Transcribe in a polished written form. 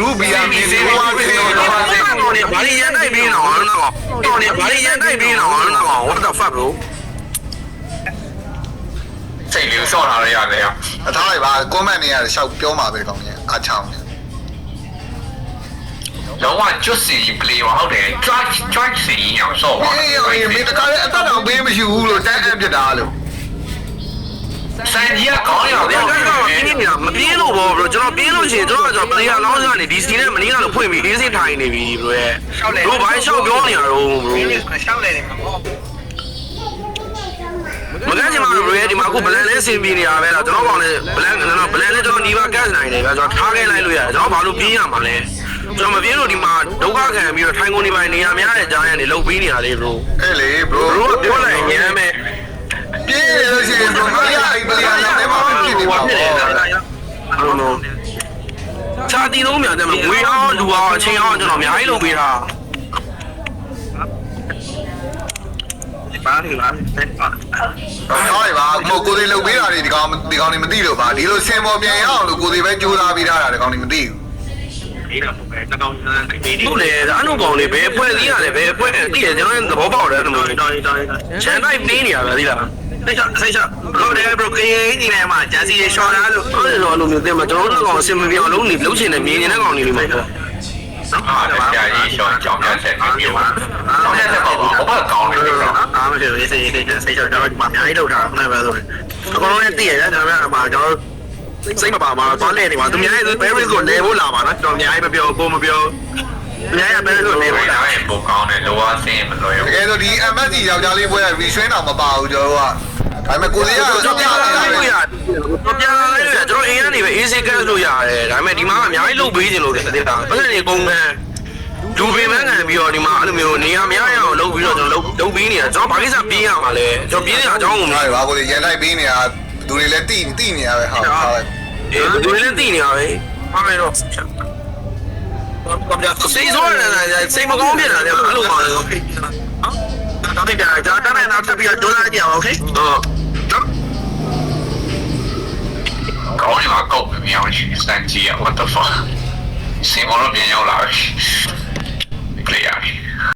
group ပြရမင်းလေးဘာဖြစ်နေလဲဘာလို့ရန်တိုက်ပြီးတော့တော့နေဘာလို့ရန်တိုက်ပြီးတော့ what the fuck bro စိတ်လေးစော့လာရရတယ်အထားလိုက်ပါ comment နေရရှောက်ပြောမှာပဲကောင်းရင်အားချောင်းလုံးဝကျွတ်စီ play မဟုတ်တယ် joy စီအောင်စော့ပါအေးမင်းတကားလည်းအသက်တော်ပေးမရှိဘူးလို့တန်းအပ်ပြတာလို့စံကြီးကကောင်းရောင်တယ်ကတော့ပြင်းနေတာမပြင်းလို့ဘော bro ကျွန်တော်ပြင်းလို့ရှိရင်ကျွန်တော် player လောင်းစားနေဒီစီနဲ့မင်းကလို့ဖွင့်ပြီးအေးစိထိုင်နေပြီ bro ရဲ့တို့ဘာရှောက်ပြောနေရတော့ bro ရှောက်လဲနေမှာပေါ့မကန်းချင်ပါဘူး bro ရဲ့ဒီမှာအခု plan လေးဆင်ပြေနေတာပဲလားကျွန်တော်ကောင်လည်း plan လေးကျွန်တော်ညီမကတ်နိုင်တယ်ဗျာကျွန်တော်ထားခဲ့လိုက်လို့ရတယ်ကျွန်တော်ဘာလို့ပြင်းရမှာလဲကျွန်တော်မပြင်းလို့ဒီမှာဒုက္ခခံပြီးတော့ထိုင်ကုန်နေပိုင်းနေရာများတဲ့ကြားရနေလှုပ်ပေးနေတာလေ bro အဲ့လေ bro ပြောလိုက်ရမ်းမယ်ပြင်းလို့ရှိရင် bro မရအိမ်ပလီယာလည်းမဖြစ်နေပါဘူးချာတီလုံးမြန်တယ်မဝေးအောင်လူအောင်အချင်းအောင်ကျွန်တော်အများကြီးလုပ်ပေးတာပါနေလားဟုတ်ပါကိုယ်တွေလုပ်ပေးတာတွေဒီကောင်တွေမသိလို့ပါဒီလိုစင်ပေါ်ပြန်ရအောင်လို့ကိုယ်တွေပဲကြိုးစားပေးထားတာဒီကောင်တွေမသိဘူးအေးတော့ပဲတကောင်ဟုတ်လေဒါအနုကောင်လေးပဲအဖွဲ့စည်းရတယ်ပဲအဖွဲ့သိတယ်ကျွန်တော်သဘောပေါက်တယ်အဲ့လိုတောင်းချန်တိုင်းပေးနေရတာသိလားစိတ်ချဟုတ်တယ် bro ခေးကြီးနေမှာဂျန်စီရှော့တာလို့ဟုတ်တယ်လို့အလိုမျိုးတင်မှာကျွန်တော်တို့ကောင်အစင်မပြောင်းလုံးနေလုံးချင်တယ်မြင်နေတဲ့ကောင်လေးလေးမှာနော်အားကြီးရှော့ကြောင်ပြဆက်ပြီးတော့ကြောင်ပြဆက်ပေါ့ဘာကောင်းလဲအားမလို့ရေးစိတ်ချော့တော့ဒီမှာအများကြီးလောက်တာခဏပဲဆိုအကောင်လုံးနဲ့သိရတယ်ဒါပေမဲ့အမှကျွန်တော်စိတ်မပါမှာသွားလဲနေမှာသူများရဲ့ Paris ကိုလဲဖို့လာပါနော်ကျွန်တော်အများကြီးမပြောကိုမပြောအများကြီး Paris ကိုလဲဖို့လာပိုကောင်းတယ်လောအဆင်းမလွယ်ဘူးတကယ်ဆိုဒီ MSC ယောက်ျားလေးပွဲက restrain တော့မပါဘူးကျွန်တော်တို့ကဒါပေမဲ့ကိုစီကတော့ပြလာလိုက်လို့ရတယ်ပြလာလိုက်လို့ကျွန်တော်အိမ်ကနေပဲ AC gas လို့ရတယ်ဒါပေမဲ့ဒီမှာအများကြီးလုပ်ပေးခြင်းလို့တဲ့တာပတ်စံတွေပုံမှန်လူပင်မခံပြီးတော့ဒီမှာအဲ့လိုမျိုးနေရာမရရအောင်လုပ်ပြီးတော့ကျွန်တော်လုပ်ပေးနေတာကျွန်တော်ဘာကိစ္စပြင်းရမှာလဲကျွန်တော်ပြင်းနေတာအကြောင်းကိုမဟုတ်ပါဘူးကိုစီရန်လိုက်ပေးနေတာသူတွေလည်းတိနေရပဲဟာအေးသူတွေလည်းတိနေရပဲဟာမယ်တော့စိတ်ဆိုးနေတာစိတ်မကောင်းဖြစ်နေတာလေအဲ့လိုပါလေโอเคနော်တော့ဒီကကြာတန်းနေတာဆက်ပြီးတော့ဒေါ်လာကြအောင်โอเคဟုတ်ကောင်းနေမှာကောက်ပြီးမြောင်းစတန်ကြီး what the fuck စင်မောတော့ပြန်ရောက်လာပြီ player